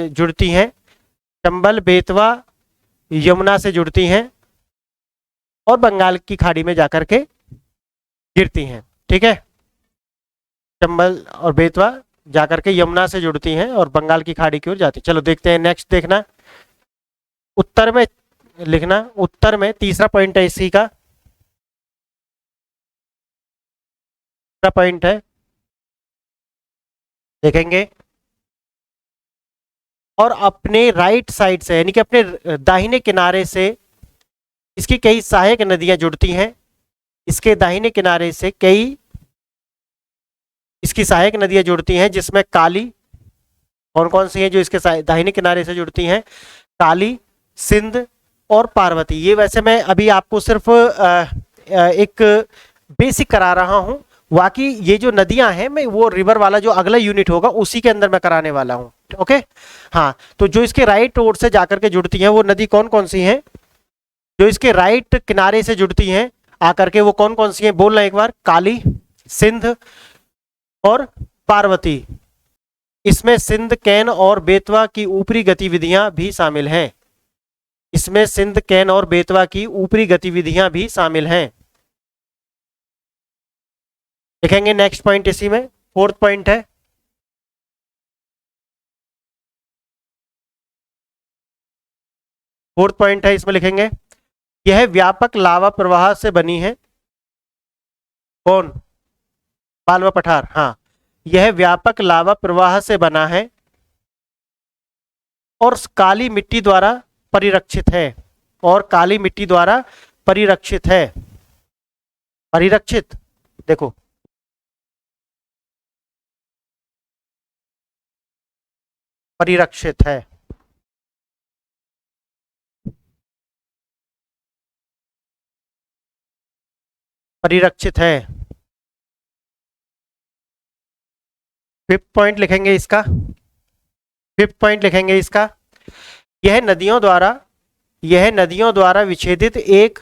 जुड़ती हैं, चंबल बेतवा यमुना से जुड़ती हैं और बंगाल की खाड़ी में जाकर के गिरती हैं, ठीक है। चंबल और बेतवा जाकर के यमुना से जुड़ती हैं और बंगाल की खाड़ी की ओर जाती। चलो देखते हैं नेक्स्ट, देखना उत्तर में, लिखना उत्तर में, तीसरा पॉइंट है इसी का, तीसरा पॉइंट है, देखेंगे और अपने राइट साइड से यानी कि अपने दाहिने किनारे से इसकी कई सहायक नदियां जुड़ती हैं, इसके दाहिने किनारे से कई इसकी सहायक नदियां जुड़ती हैं, जिसमें काली, कौन कौन सी हैं जो इसके दाहिने किनारे से जुड़ती हैं, काली, सिंध और पार्वती। ये वैसे मैं अभी आपको सिर्फ एक बेसिक करा रहा हूं, बाकी ये जो नदियां हैं मैं वो रिवर वाला जो अगला यूनिट होगा उसी के अंदर मैं कराने वाला हूं, ओके। हाँ, तो जो इसके राइट ओर से जाकर के जुड़ती हैं वो नदी कौन कौन सी हैं, जो इसके राइट किनारे से जुड़ती हैं आकर के, वो कौन कौन सी हैं, बोलना एक बार, काली, सिंध और पार्वती। इसमें सिंध, कैन और बेतवा की ऊपरी गतिविधियां भी शामिल हैं, इसमें सिंध, कैन और बेतवा की ऊपरी गतिविधियां भी शामिल हैं। देखेंगे नेक्स्ट पॉइंट इसी में, फोर्थ पॉइंट है, फोर्थ पॉइंट है, इसमें लिखेंगे यह व्यापक लावा प्रवाह से बनी है, कौन, मालवा पठार, हाँ, यह व्यापक लावा प्रवाह से बना है और काली मिट्टी द्वारा परिरक्षित है, और काली मिट्टी द्वारा परिरक्षित है, परिरक्षित, देखो परिरक्षित है, परिरक्षित है। फिफ्थ पॉइंट लिखेंगे इसका, फिफ्थ पॉइंट लिखेंगे इसका, यह नदियों द्वारा, यह नदियों द्वारा विच्छेदित एक,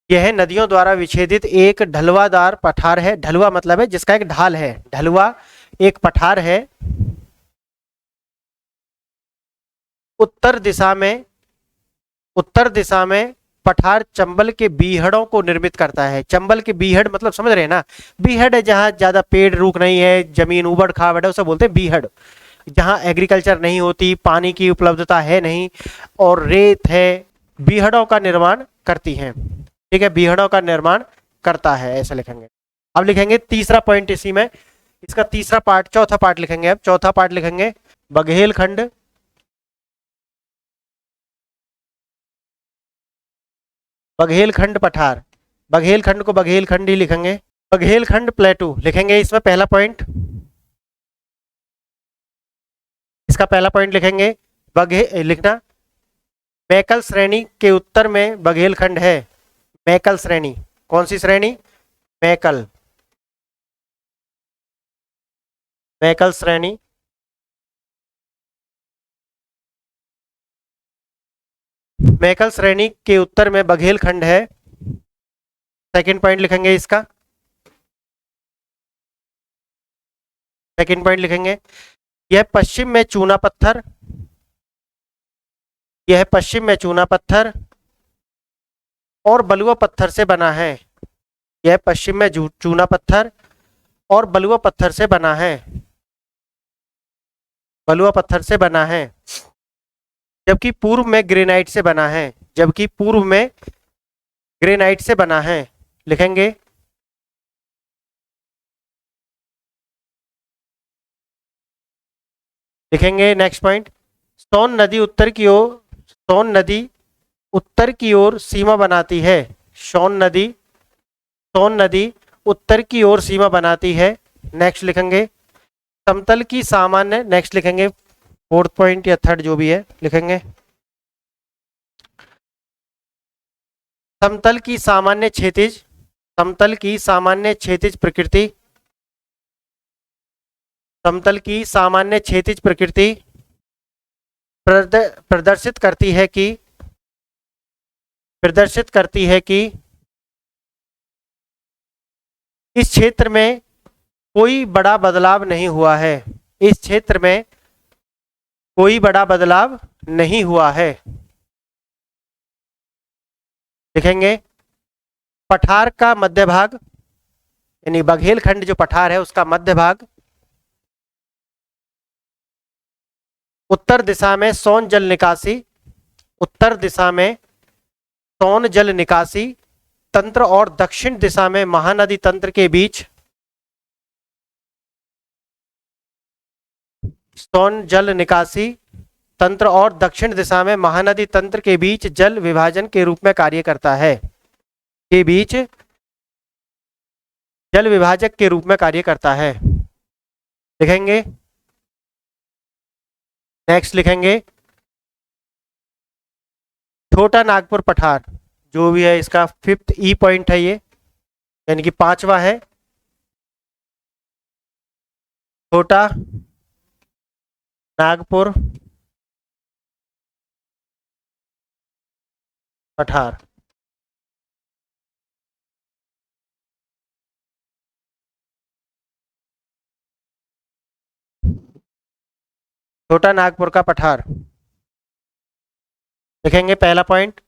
यह नदियों द्वारा विच्छेदित एक ढलवादार पठार है, ढलवा मतलब है जिसका एक ढाल है, ढलवा एक पठार है, उत्तर दिशा में, उत्तर दिशा में पठार चंबल के बीहड़ों को निर्मित करता है। चंबल के बीहड़ मतलब समझ रहे हैं ना, बीहड़ है जहां ज्यादा पेड़ रूख नहीं है, जमीन उबड़ खाबड़ है, उसे बोलते हैं बीहड़, जहां एग्रीकल्चर नहीं होती, पानी की उपलब्धता है नहीं और रेत है, बीहड़ों का निर्माण करती हैं, ठीक है, बीहड़ों का निर्माण करता है, ऐसा लिखेंगे। अब लिखेंगे तीसरा पॉइंट इसी में, इसका तीसरा पार्ट, चौथा पार्ट लिखेंगे, अब चौथा पार्ट लिखेंगे बघेलखंड, बघेलखंड पठार, बघेलखंड को बघेलखंड ही लिखेंगे, बघेलखंड प्लेटू लिखेंगे इसमें पहला पॉइंट, इसका पहला पॉइंट लिखेंगे लिखना मैकल श्रेणी के उत्तर में बघेलखंड है, मैकल श्रेणी, कौन सी श्रेणी, मैकल, मैकल श्रेणी, मैकल श्रेणी के उत्तर में बघेल खंड है। सेकंड पॉइंट लिखेंगे इसका, सेकंड पॉइंट लिखेंगे, यह पश्चिम में चूना पत्थर, यह पश्चिम में चूना पत्थर और बलुआ पत्थर से बना है। यह पश्चिम में चूना पत्थर और बलुआ पत्थर से बना है, बलुआ पत्थर से बना है, जबकि पूर्व में ग्रेनाइट से बना है, जबकि पूर्व में ग्रेनाइट से बना है। लिखेंगे, लिखेंगे नेक्स्ट पॉइंट, सोन नदी उत्तर की ओर, सोन नदी उत्तर की ओर सीमा बनाती है। सोन नदी, सोन नदी उत्तर की ओर सीमा बनाती है। नेक्स्ट लिखेंगे, समतल की सामान्य, नेक्स्ट लिखेंगे फोर्थ पॉइंट या थर्ड जो भी है लिखेंगे, समतल की सामान्य क्षैतिज, समतल की सामान्य क्षैतिज प्रकृति, समतल की सामान्य क्षैतिज प्रकृति प्रदर्शित करती है कि, प्रदर्शित करती है कि इस क्षेत्र में कोई बड़ा बदलाव नहीं हुआ है। इस क्षेत्र में कोई बड़ा बदलाव नहीं हुआ है। लिखेंगे, पठार का मध्य भाग, यानी बघेल खंड जो पठार है उसका मध्य भाग उत्तर दिशा में सोन जल निकासी, उत्तर दिशा में सोन जल निकासी तंत्र और दक्षिण दिशा में महानदी तंत्र के बीच, सोन जल निकासी तंत्र और दक्षिण दिशा में महानदी तंत्र के बीच जल विभाजन के रूप में कार्य करता है, के बीच जल विभाजक के रूप में कार्य करता है। लिखेंगे, नेक्स्ट लिखेंगे, छोटा नागपुर पठार जो भी है इसका फिफ्थ ई पॉइंट है ये, यानी कि पांचवा है, छोटा नागपुर पठार। छोटा नागपुर का पठार लिखेंगे, पहला पॉइंट,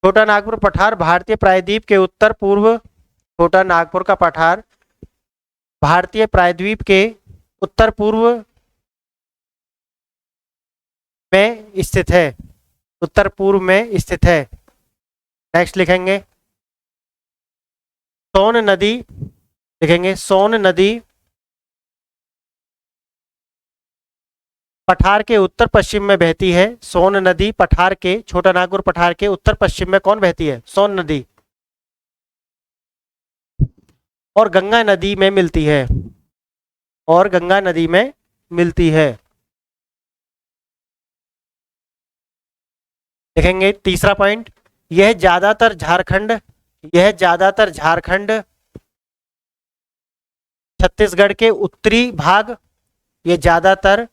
छोटा नागपुर पठार भारतीय प्रायद्वीप के उत्तर पूर्व, छोटा नागपुर का पठार भारतीय प्रायद्वीप के उत्तर पूर्व में स्थित है, उत्तर पूर्व में स्थित है। नेक्स्ट लिखेंगे, सोन नदी, लिखेंगे सोन नदी पठार के उत्तर पश्चिम में बहती है। सोन नदी पठार के, छोटा नागपुर पठार के उत्तर पश्चिम में कौन बहती है? सोन नदी, और गंगा नदी में मिलती है, और गंगा नदी में मिलती है। देखेंगे तीसरा पॉइंट, यह ज्यादातर झारखंड, यह ज्यादातर झारखंड छत्तीसगढ़ के उत्तरी भाग, ये ज्यादातर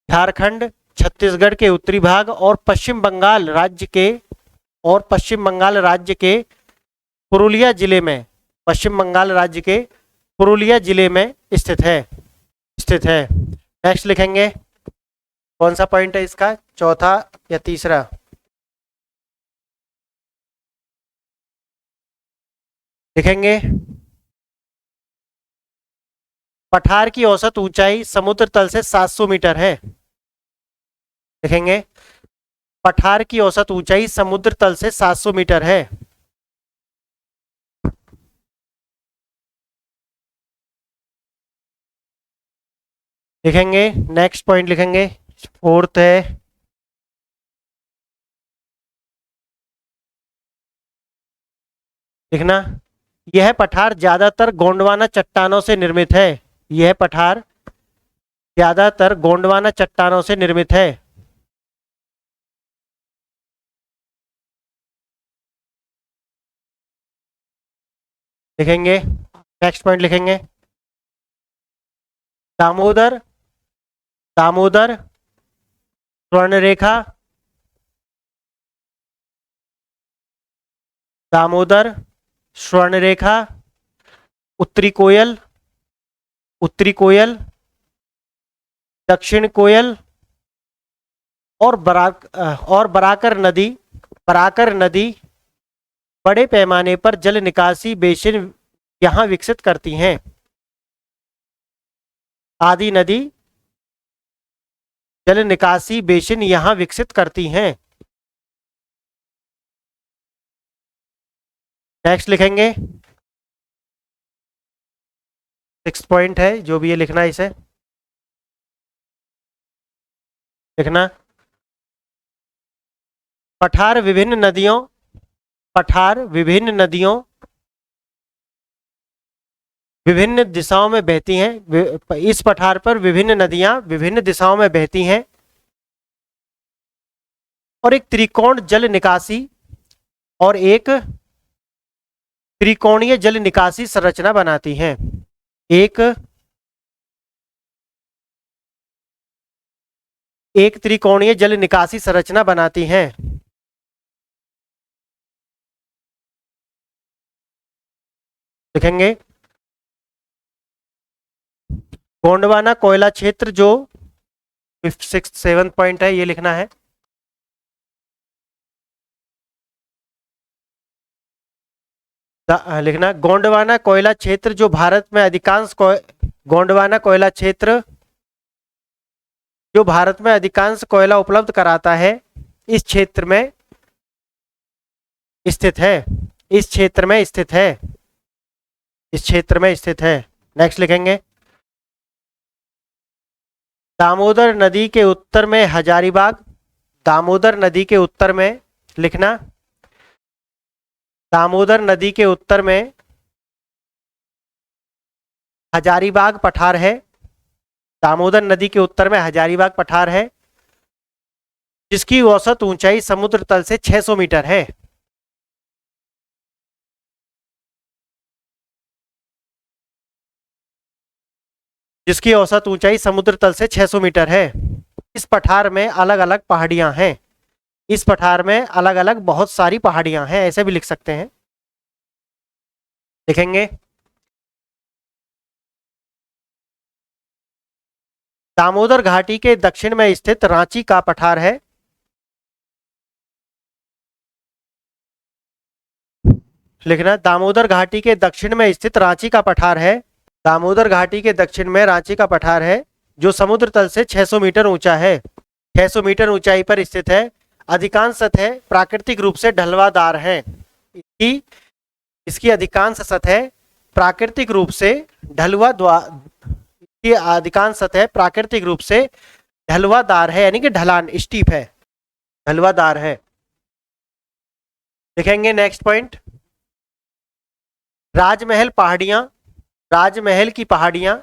झारखंड छत्तीसगढ़ के उत्तरी भाग और पश्चिम बंगाल राज्य के, और पश्चिम बंगाल राज्य के पुरुलिया जिले में, पश्चिम बंगाल राज्य के पुरुलिया जिले में स्थित है, स्थित है। नेक्स्ट लिखेंगे, कौन सा पॉइंट है इसका, चौथा या तीसरा? लिखेंगे, पठार की औसत ऊंचाई समुद्र तल से 700 मीटर है। लिखेंगे, पठार की औसत ऊंचाई समुद्र तल से 700 मीटर है। लिखेंगे, नेक्स्ट पॉइंट लिखेंगे, फोर्थ है, लिखना, यह पठार ज्यादातर गोंडवाना चट्टानों से निर्मित है। यह पठार ज्यादातर गोंडवाना चट्टानों से निर्मित है। लिखेंगे, नेक्स्ट पॉइंट लिखेंगे, दामोदर, दामोदर, स्वर्णरेखा, दामोदर, स्वर्णरेखा, उत्तरी कोयल, उत्तरी कोयल, दक्षिण कोयल, और बराकर नदी, बराकर नदी बड़े पैमाने पर जल निकासी बेसिन यहाँ विकसित करती हैं। आदि नदी जल निकासी बेसिन यहाँ विकसित करती हैं। नेक्स्ट लिखेंगे, 6 पॉइंट है, जो भी ये लिखना है इसे लिखना। पठार विभिन्न नदियों, पठार विभिन्न नदियों विभिन्न दिशाओं में बहती हैं। इस पठार पर विभिन्न नदियां विभिन्न दिशाओं में बहती हैं और एक त्रिकोण जल निकासी और एक त्रिकोणीय जल निकासी संरचना बनाती हैं। एक त्रिकोणीय जल निकासी संरचना बनाती हैं। लिखेंगे, गोंडवाना कोयला क्षेत्र जो 7 पॉइंट है, ये लिखना है। लिखना, गोंडवाना कोयला क्षेत्र जो भारत में अधिकांश गोंडवाना कोयला क्षेत्र जो भारत में अधिकांश कोयला उपलब्ध कराता है, इस क्षेत्र में स्थित है। इस क्षेत्र में स्थित है। इस क्षेत्र में स्थित है। नेक्स्ट लिखेंगे, दामोदर नदी के उत्तर में हजारीबाग, दामोदर नदी के उत्तर में लिखना, दामोदर नदी के उत्तर में हजारीबाग पठार है। दामोदर नदी के उत्तर में हजारीबाग पठार है जिसकी औसत ऊंचाई समुद्र तल से 600 मीटर है। जिसकी औसत ऊंचाई समुद्र तल से 600 मीटर है। इस पठार में अलग अलग पहाड़ियां हैं। इस पठार में अलग अलग बहुत सारी पहाड़ियां हैं, ऐसे भी लिख सकते हैं। लिखेंगे, दामोदर घाटी के दक्षिण में स्थित रांची का पठार है। लिखना, दामोदर घाटी के दक्षिण में स्थित रांची का पठार है। दामोदर घाटी के दक्षिण में रांची का पठार है जो समुद्र तल से 600 मीटर ऊंचा है। 600 मीटर ऊंचाई पर स्थित है। अधिकांश सतह प्राकृतिक रूप से ढलवादार है। इसकी इसकी अधिकांश सतह प्राकृतिक रूप से अधिकांश सतह प्राकृतिक रूप से ढलवादार है, यानी कि ढलान स्टीप है, ढलवादार है। लिखेंगे नेक्स्ट पॉइंट, राजमहल पहाड़ियां, राजमहल की पहाड़ियां,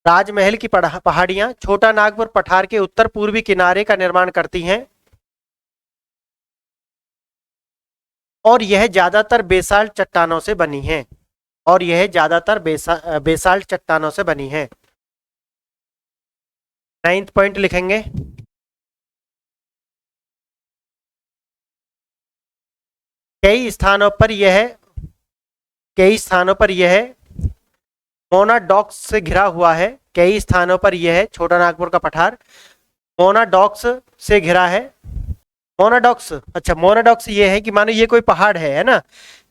राजमहल की पहाड़ियां छोटा नागपुर पठार के उत्तर पूर्वी किनारे का निर्माण करती हैं और यह ज्यादातर बेसाल्ट चट्टानों से बनी है। और यह ज्यादातर बेसाल्ट चट्टानों से बनी है। 9th पॉइंट लिखेंगे, कई स्थानों पर यह मोनाडॉक्स से घिरा हुआ है। कई स्थानों पर यह छोटा नागपुर का पठार मोनाडॉक्स से घिरा है। मोनाडॉक्स, अच्छा मोनाडॉक्स ये है कि मानो ये कोई पहाड़ है ना,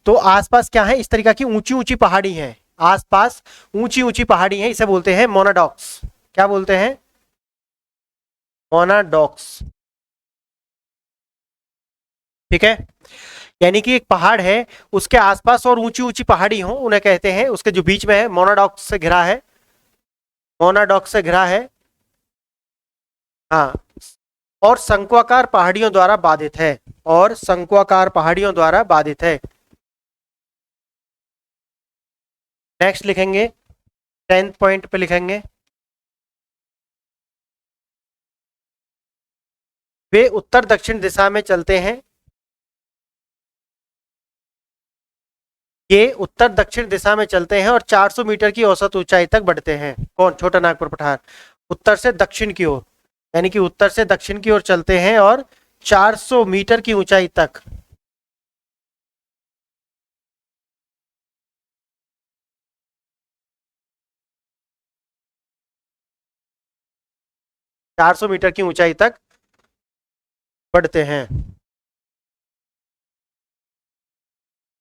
तो आसपास क्या है, इस तरीका की ऊंची ऊंची पहाड़ी है। आसपास ऊंची ऊंची पहाड़ी है, इसे बोलते हैं मोनाडॉक्स। क्या बोलते हैं? मोनाडॉक्स। ठीक है, यानी कि एक पहाड़ है, उसके आसपास और ऊंची ऊंची पहाड़ी हो, उन्हें कहते हैं, उसके जो बीच में है मोनाडॉक्स से घिरा है। मोनाडॉक्स से घिरा है, हाँ, और शंक्वाकार पहाड़ियों द्वारा बाधित है। और शंक्वाकार पहाड़ियों द्वारा बाधित है। नेक्स्ट लिखेंगे, 10th पॉइंट पे लिखेंगे, वे उत्तर दक्षिण दिशा में चलते हैं। ये उत्तर दक्षिण दिशा में चलते हैं और 400 मीटर की औसत ऊंचाई तक बढ़ते हैं। कौन? छोटा नागपुर पठार। उत्तर से दक्षिण की ओर, यानी कि उत्तर से दक्षिण की ओर चलते हैं और 400 मीटर की ऊंचाई तक। चार सौ मीटर की ऊंचाई तक बढ़ते हैं।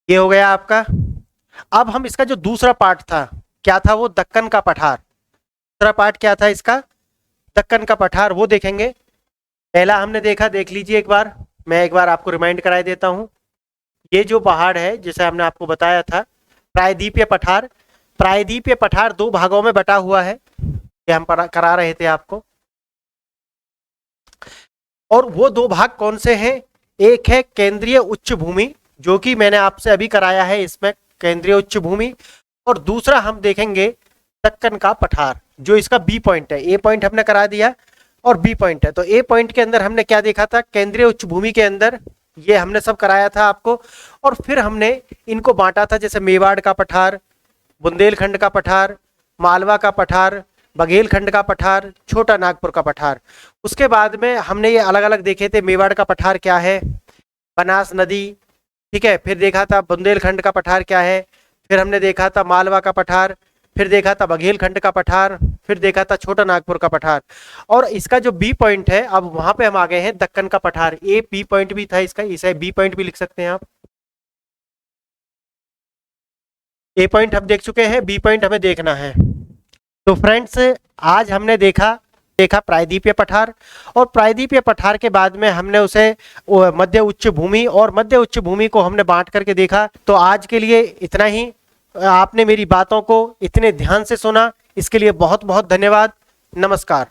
ये हो गया आपका। अब हम इसका जो दूसरा पार्ट था, क्या था वो? दक्कन का पठार। दूसरा पार्ट क्या था इसका? दक्कन का पठार, वो देखेंगे। पहला हमने देखा, देख लीजिए एक बार, मैं एक बार आपको रिमाइंड कराई देता हूं। ये जो पहाड़ है, जैसे हमने आपको बताया था, प्रायद्वीपीय पठार। प्रायद्वीपीय पठार दो भागों में बटा हुआ है, ये हम करा रहे थे आपको। और वो दो भाग कौन से हैं? एक है केंद्रीय उच्च भूमि, जो कि मैंने आपसे अभी कराया है, इसमें केंद्रीय उच्च भूमि। और दूसरा हम देखेंगे दक्कन का पठार, जो इसका बी पॉइंट है। ए पॉइंट हमने करा दिया और बी पॉइंट है। तो ए पॉइंट के अंदर हमने क्या देखा था? केंद्रीय उच्च भूमि के अंदर ये हमने सब कराया था आपको। और फिर हमने इनको बांटा था, जैसे मेवाड़ का पठार, बुंदेलखंड का पठार, मालवा का पठार, बघेलखंड का पठार, छोटा नागपुर का पठार। उसके बाद में हमने ये अलग अलग देखे थे। मेवाड़ का पठार क्या है? बनास नदी, ठीक है। फिर देखा था बुंदेलखंड का पठार क्या है, फिर हमने देखा था मालवा का पठार, फिर देखा था बघेलखंड का पठार, फिर देखा था छोटा नागपुर का पठार। और इसका जो बी पॉइंट है, अब वहां पे हम आ गए हैं दक्कन का पठार। ए बी पॉइंट भी था इसका, इसे बी पॉइंट भी लिख सकते हैं आप। ए पॉइंट हम देख चुके हैं, बी पॉइंट हमें देखना है। तो फ्रेंड्स, आज हमने देखा प्रायद्वीपीय पठार। और प्रायद्वीपीय पठार के बाद में हमने उसे मध्य उच्च भूमि और मध्य उच्च भूमि को हमने बांट करके देखा। तो आज के लिए इतना ही। आपने मेरी बातों को इतने ध्यान से सुना, इसके लिए बहुत बहुत धन्यवाद। नमस्कार।